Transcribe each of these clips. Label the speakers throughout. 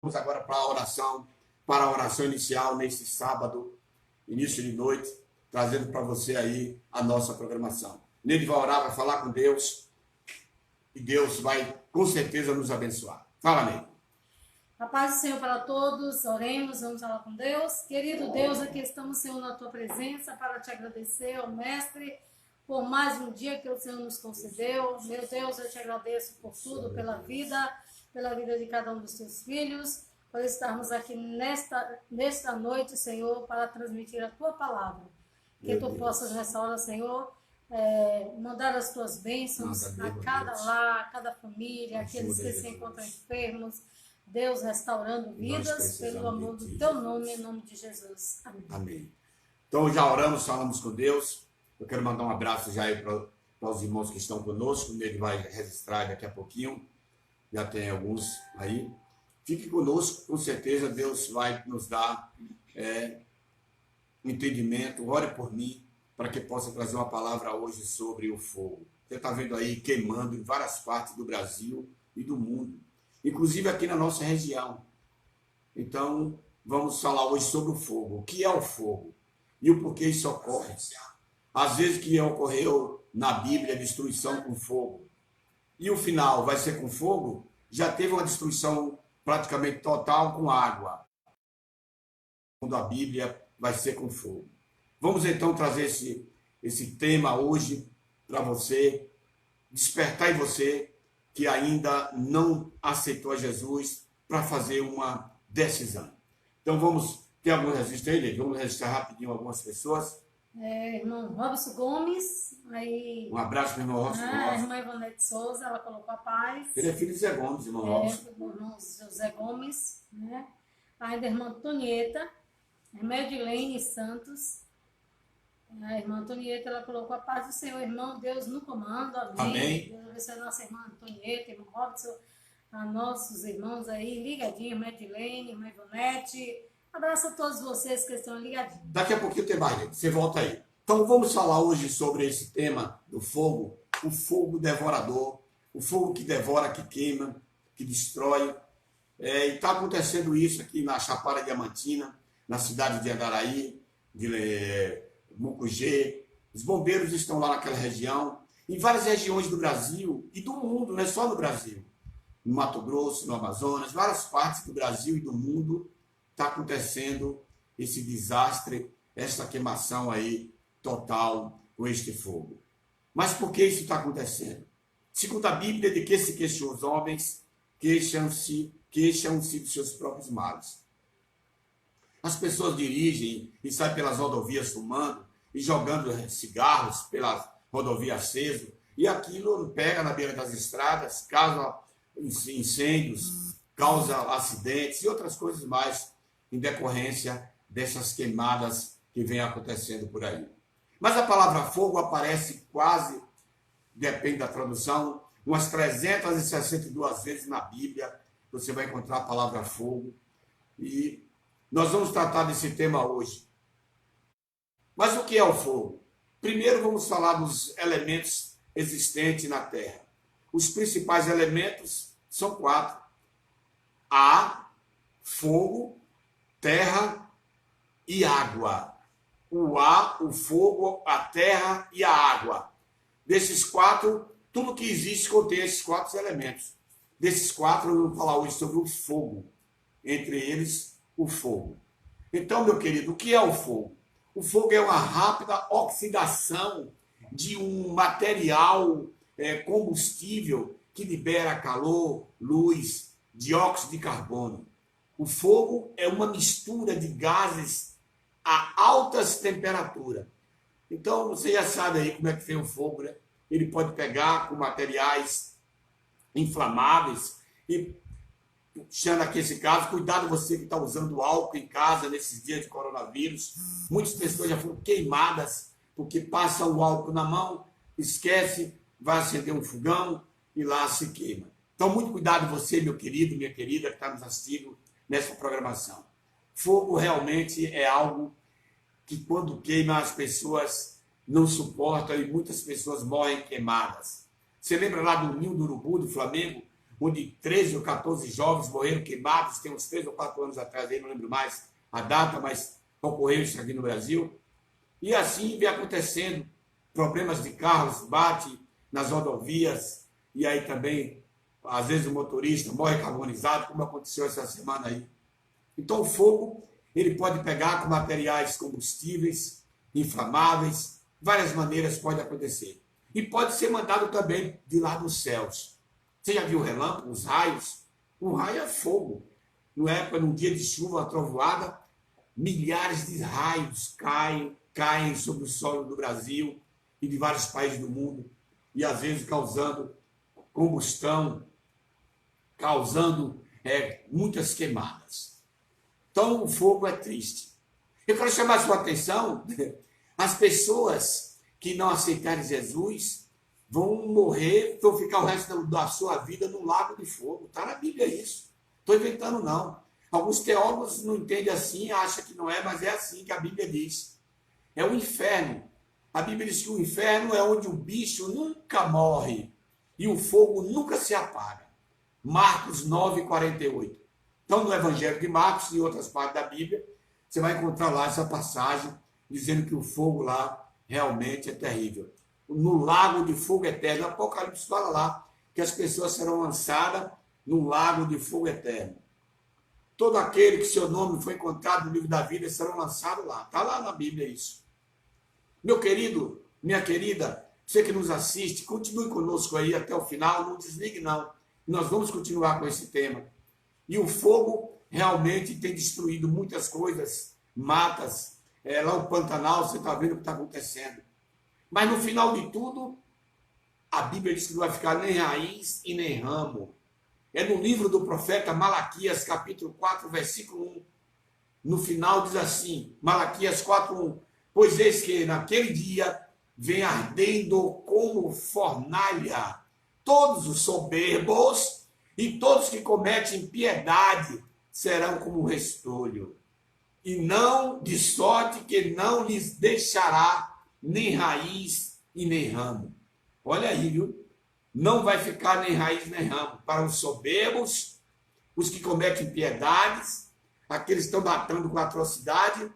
Speaker 1: Vamos agora para a oração inicial neste sábado, início de noite, trazendo para você aí a nossa programação. Nele vai orar, vai falar com Deus e Deus vai com certeza nos abençoar. Fala, Nele.
Speaker 2: A paz do Senhor para todos, oremos, vamos falar com Deus. Querido Deus, aqui estamos, Senhor, na tua presença para te agradecer, ó Mestre, por mais um dia que o Senhor nos concedeu. Meu Deus, eu te agradeço por tudo, pela vida de cada um dos teus filhos, por estarmos aqui nesta noite, Senhor, para transmitir a tua palavra. Que tu possas nessa hora, Senhor, mandar as tuas bênçãos a cada lar, a cada família, aqueles que se encontram enfermos. Deus restaurando vidas pelo amor do teu nome, em nome de Jesus. Amém.
Speaker 1: Amém. Então já oramos, falamos com Deus. Eu quero mandar um abraço já aí para os irmãos que estão conosco. Ele vai registrar daqui a pouquinho. Já tem alguns aí. Fique conosco, com certeza Deus vai nos dar entendimento. Ore por mim, para que possa trazer uma palavra hoje sobre o fogo. Você está vendo aí queimando em várias partes do Brasil e do mundo, inclusive aqui na nossa região. Então, vamos falar hoje sobre o fogo. O que é o fogo? E o porquê isso ocorre? Às vezes que ocorreu na Bíblia destruição com fogo. E o final vai ser com fogo? Já teve uma destruição praticamente total com água. Quando a Bíblia vai ser com fogo. Vamos então trazer esse tema hoje para você, despertar em você que ainda não aceitou a Jesus para fazer uma decisão. Então vamos ter alguns registros, vamos registrar rapidinho algumas pessoas.
Speaker 2: Irmão Robson Gomes, aí...
Speaker 1: Um abraço para o irmão Robson Gomes.
Speaker 2: A irmã Ivonete Souza, ela colocou a paz.
Speaker 1: Ele é filho de Zé Gomes, irmão Robson.
Speaker 2: O irmão José Gomes, né? Ainda a irmã Antonieta, a irmã Edilene Santos. A irmã Antonieta, ela colocou a paz do Senhor, irmão, Deus no comando, amém. Deus abençoe a nossa irmã Antonieta, irmão Robson, a nossos irmãos aí, ligadinho, irmã Edilene, irmã Ivonete. Abraço a todos vocês que estão ligadinhos.
Speaker 1: Daqui a pouquinho tem mais, você volta aí. Então vamos falar hoje sobre esse tema do fogo, o fogo devorador, o fogo que devora, que queima, que destrói. E está acontecendo isso aqui na Chapada Diamantina, na cidade de Andaraí, de Mucugê. Os bombeiros estão lá naquela região, em várias regiões do Brasil e do mundo, não é só no Brasil. No Mato Grosso, no Amazonas, várias partes do Brasil e do mundo está acontecendo esse desastre, essa queimação aí total com este fogo. Mas por que isso está acontecendo? Segundo a Bíblia, de que se queixam os homens, queixam-se dos seus próprios males. As pessoas dirigem e saem pelas rodovias fumando e jogando cigarros pela rodovia aceso, e aquilo pega na beira das estradas, causa incêndios, causa acidentes e outras coisas mais em decorrência dessas queimadas que vem acontecendo por aí. Mas a palavra fogo aparece quase, depende da tradução, umas 362 vezes na Bíblia. Você vai encontrar a palavra fogo. E nós vamos tratar desse tema hoje. Mas o que é o fogo? Primeiro vamos falar dos elementos existentes na Terra. Os principais elementos são 4. Ar, fogo, terra e água. O ar, o fogo, a terra e a água. Desses 4, tudo que existe contém esses 4 elementos. Desses 4, eu vou falar hoje sobre o fogo. Entre eles, o fogo. Então, meu querido, o que é o fogo? O fogo é uma rápida oxidação de um material combustível que libera calor, luz, dióxido de carbono. O fogo é uma mistura de gases a altas temperaturas. Então, você já sabe aí como é que vem o fogo, né? Ele pode pegar com materiais inflamáveis e, puxando aqui esse caso, cuidado você que está usando álcool em casa nesses dias de coronavírus. Muitas pessoas já foram queimadas porque passa o álcool na mão, esquece, vai acender um fogão e lá se queima. Então, muito cuidado você, meu querido, minha querida, que está nos assistindo nessa programação. Fogo realmente é algo que, quando queima, as pessoas não suportam e muitas pessoas morrem queimadas. Você lembra lá do Ninho do Urubu, do Flamengo? onde 13 ou 14 jovens morreram queimados, tem uns 3 ou 4 anos atrás, aí não lembro mais a data, mas ocorreu isso aqui no Brasil. E assim vem acontecendo, problemas de carros, bate nas rodovias, e aí também, às vezes o motorista morre carbonizado, como aconteceu essa semana aí. Então o fogo, ele pode pegar com materiais combustíveis, inflamáveis, várias maneiras pode acontecer. E pode ser mandado também de lá dos céus. Você já viu o relâmpago, os raios? Um raio é fogo. Num dia de chuva, uma trovoada, milhares de raios caem sobre o solo do Brasil e de vários países do mundo, e às vezes causando combustão, causando muitas queimadas. Então o fogo é triste. Eu quero chamar a sua atenção, as pessoas que não aceitarem Jesus vão morrer, vão ficar o resto da sua vida no lago de fogo. Está na Bíblia isso. Estou inventando não. Alguns teólogos não entendem assim, acham que não é, mas é assim que a Bíblia diz. É o inferno. A Bíblia diz que o inferno é onde o bicho nunca morre e o fogo nunca se apaga. Marcos 9:48. Então, no Evangelho de Marcos e em outras partes da Bíblia, você vai encontrar lá essa passagem dizendo que o fogo lá realmente é terrível. No lago de fogo eterno. O Apocalipse fala lá que as pessoas serão lançadas no lago de fogo eterno. Todo aquele que seu nome foi encontrado no livro da vida serão lançados lá. Está lá na Bíblia isso. Meu querido, minha querida, você que nos assiste, continue conosco aí até o final, não desligue não. Nós vamos continuar com esse tema. E o fogo realmente tem destruído muitas coisas, matas, lá o Pantanal, você está vendo o que está acontecendo. Mas no final de tudo, a Bíblia diz que não vai ficar nem raiz e nem ramo. É no livro do profeta Malaquias, capítulo 4, versículo 1. No final diz assim, Malaquias 4:1. Pois eis que naquele dia vem ardendo como fornalha todos os soberbos e todos que cometem impiedade serão como restolho. E não, de sorte que não lhes deixará nem raiz e nem ramo. Olha aí, viu? Não vai ficar nem raiz nem ramo. Para os soberbos, os que cometem impiedades, aqueles que estão matando com atrocidade.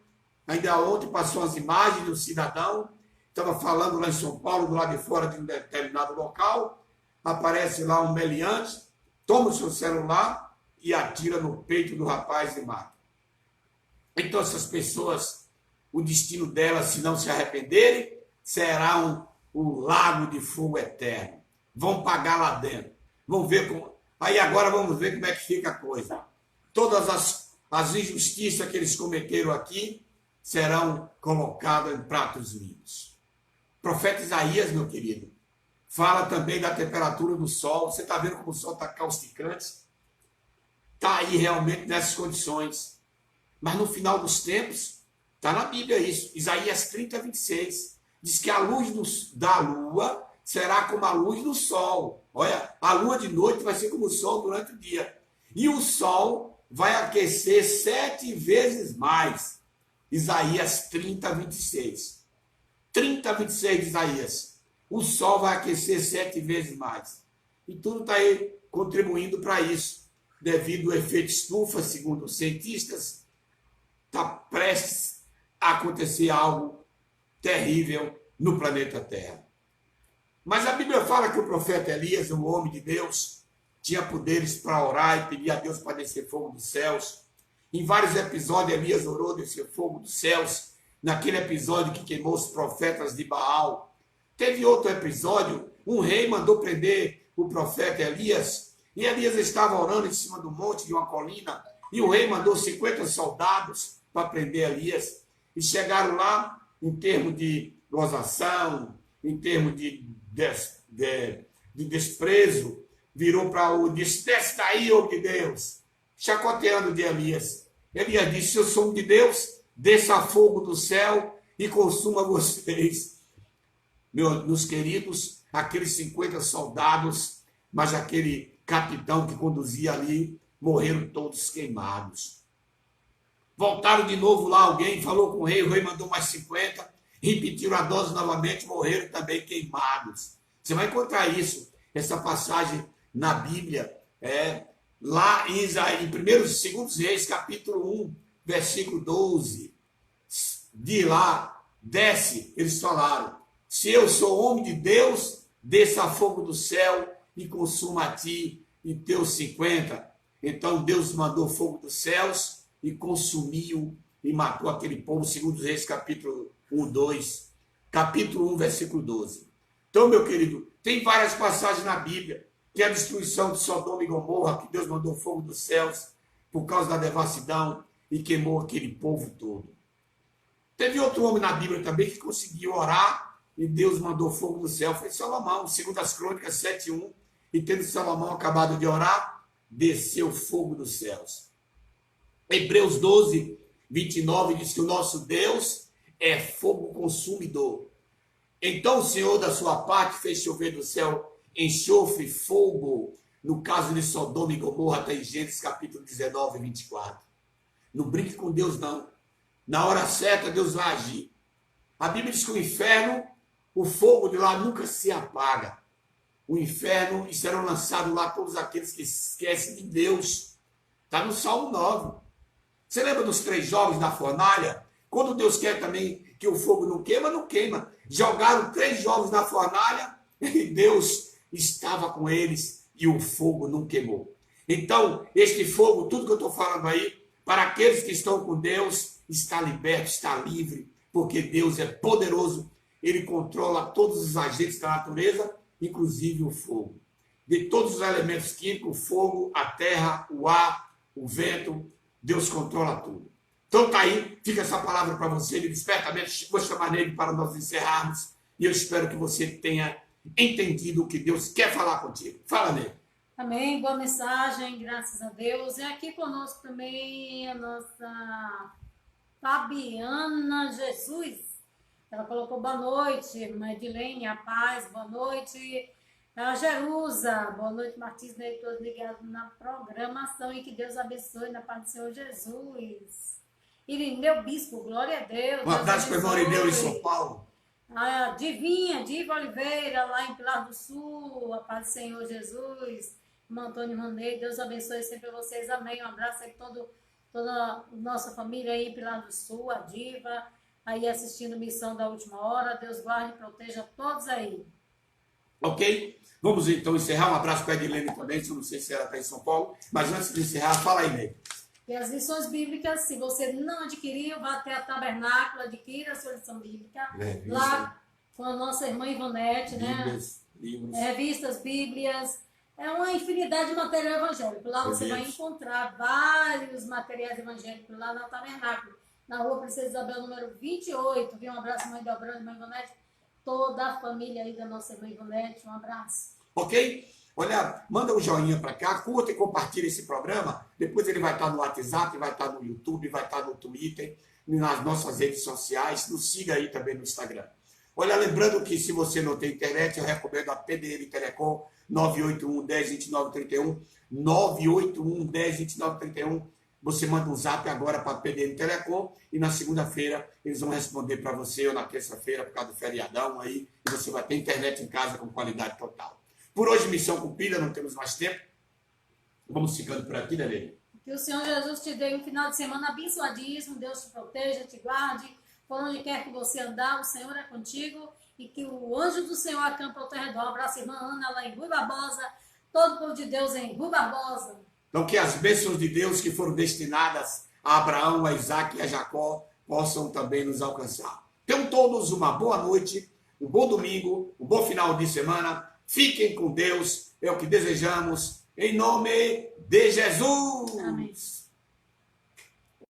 Speaker 1: Ainda ontem passou as imagens de um cidadão, estava falando lá em São Paulo, do lado de fora de um determinado local, aparece lá um meliante, toma o seu celular e atira no peito do rapaz e mata. Então essas pessoas, o destino delas, se não se arrependerem, será o lago de fogo eterno. Vão pagar lá dentro. Vão ver como... Aí agora vamos ver como é que fica a coisa. Todas as injustiças que eles cometeram aqui serão colocadas em pratos limpos. O profeta Isaías, meu querido, fala também da temperatura do sol. Você está vendo como o sol está causticante? Está aí realmente nessas condições. Mas no final dos tempos, está na Bíblia isso. Isaías 30:26. Diz que a luz da lua será como a luz do sol. Olha, a lua de noite vai ser como o sol durante o dia. E o sol vai aquecer 7 vezes mais. Isaías 30:26. 30:26 de Isaías. O sol vai aquecer 7 vezes mais. E tudo está aí contribuindo para isso. Devido ao efeito estufa, segundo os cientistas, está prestes a acontecer algo terrível no planeta Terra. Mas a Bíblia fala que o profeta Elias, um homem de Deus, tinha poderes para orar e pedir a Deus para descer fogo dos céus. Em vários episódios, Elias orou descer fogo dos céus. Naquele episódio que queimou os profetas de Baal. Teve outro episódio, um rei mandou prender o profeta Elias. E Elias estava orando em cima do monte de uma colina. E o rei mandou 50 soldados para prender Elias. E chegaram lá, em termos de gozação, em termos de desprezo, virou para o disse: desce daí, homem de Deus, chacoteando de Elias. Elias disse: se eu sou homem de Deus, desça fogo do céu e consuma vocês. Meus queridos, aqueles 50 soldados, mas aquele capitão que conduzia ali, morreram todos queimados. Voltaram de novo lá, alguém falou com o rei mandou mais 50, repetiram a dose novamente, morreram também queimados. Você vai encontrar isso, essa passagem na Bíblia, Lá em Isaías, em 1º e 2 Reis, capítulo 1, versículo 12, de lá, desce, eles falaram, se eu sou homem de Deus, desça fogo do céu e consuma a ti e teus 50. Então Deus mandou fogo dos céus e consumiu e matou aquele povo, 2 Reis, capítulo 1, 2, capítulo 1, versículo 12. Então, meu querido, tem várias passagens na Bíblia, que é a destruição de Sodoma e Gomorra, que Deus mandou fogo dos céus por causa da devassidão e queimou aquele povo todo. Teve outro homem na Bíblia também que conseguiu orar e Deus mandou fogo do céu, foi Salomão, 2 Crônicas 7:1, e tendo Salomão acabado de orar, desceu fogo dos céus. Hebreus 12, 29 diz que o nosso Deus é fogo consumidor. Então o Senhor da sua parte fez chover do céu enxofre, fogo, no caso de Sodoma e Gomorra, está em Gênesis capítulo 19, 24. Não brinque com Deus, não. Na hora certa, Deus vai agir. A Bíblia diz que o inferno, o fogo de lá nunca se apaga. O inferno, e serão lançados lá todos aqueles que esquecem de Deus. Está no Salmo 9. Você lembra dos 3 jovens da fornalha? Quando Deus quer também que o fogo não queima, não queima. Jogaram 3 jovens na fornalha e Deus estava com eles e o fogo não queimou. Então, este fogo, tudo que eu estou falando aí, para aqueles que estão com Deus, está liberto, está livre, porque Deus é poderoso, Ele controla todos os agentes da natureza, inclusive o fogo. De todos os elementos químicos, o fogo, a terra, o ar, o vento, Deus controla tudo. Então tá aí, fica essa palavra para você, ele despertamente, vou chamar nele para nós encerrarmos, e eu espero que você tenha entendido o que Deus quer falar contigo. Fala nele.
Speaker 2: Amém, boa mensagem, graças a Deus. E aqui conosco também a nossa Fabiana Jesus. Ela colocou boa noite, irmã Edilene, a paz, boa noite. A Jerusa, boa noite, Martins, né, todos ligados na programação e que Deus abençoe na paz do Senhor Jesus. Irineu Bispo, glória a Deus.
Speaker 1: Um abraço para a irmã Irineu em São Paulo.
Speaker 2: A Diva Oliveira, lá em Pilar do Sul, a paz do Senhor Jesus. Irmã Antônio Ronei, Deus abençoe sempre vocês, amém. Um abraço aí para toda a nossa família aí em Pilar do Sul, a Diva, aí assistindo Missão da Última Hora. Deus guarde e proteja todos aí.
Speaker 1: Ok? Vamos então encerrar. Um abraço para a Edilene também, eu não sei se ela está em São Paulo, mas antes de encerrar, fala aí, Ney.
Speaker 2: E as lições bíblicas, se você não adquiriu, vá até a Tabernáculo, adquira a sua lição bíblica, lá com a nossa irmã Ivonete,
Speaker 1: Bíblias,
Speaker 2: né?
Speaker 1: livros.
Speaker 2: Revistas, Bíblias, é uma infinidade de material evangélico. Lá você vai encontrar vários materiais evangélicos lá na Tabernáculo, na rua Princesa Isabel, número 28. Viu? Um abraço, mãe Delbrando, irmã Ivonete, toda a família aí da nossa irmã Ivonete, um abraço.
Speaker 1: Ok? Olha, manda um joinha para cá, curta e compartilha esse programa. Depois ele vai estar no WhatsApp, vai estar no YouTube, vai estar no Twitter, nas nossas redes sociais. Nos siga aí também no Instagram. Olha, lembrando que se você não tem internet, eu recomendo a PDM Telecom 981 10 29 31. 981 10 29 31. Você manda um zap agora para a PDM Telecom e na segunda-feira eles vão responder para você, ou na terça-feira, por causa do feriadão aí, e você vai ter internet em casa com qualidade total. Por hoje, missão cumprida, não temos mais tempo. Vamos ficando por aqui, né, Lene?
Speaker 2: Que o Senhor Jesus te dê um final de semana abençoadíssimo, Deus te proteja, te guarde, por onde quer que você andar, o Senhor é contigo, e que o anjo do Senhor acampe ao teu redor. Um abraço, irmã Ana, lá em Rui Barbosa, todo o povo de Deus em Rui Barbosa.
Speaker 1: Então, que as bênçãos de Deus que foram destinadas a Abraão, a Isaac e a Jacó possam também nos alcançar. Tenham todos uma boa noite, um bom domingo, um bom final de semana. Fiquem com Deus, é o que desejamos, em nome de Jesus.
Speaker 2: Amém.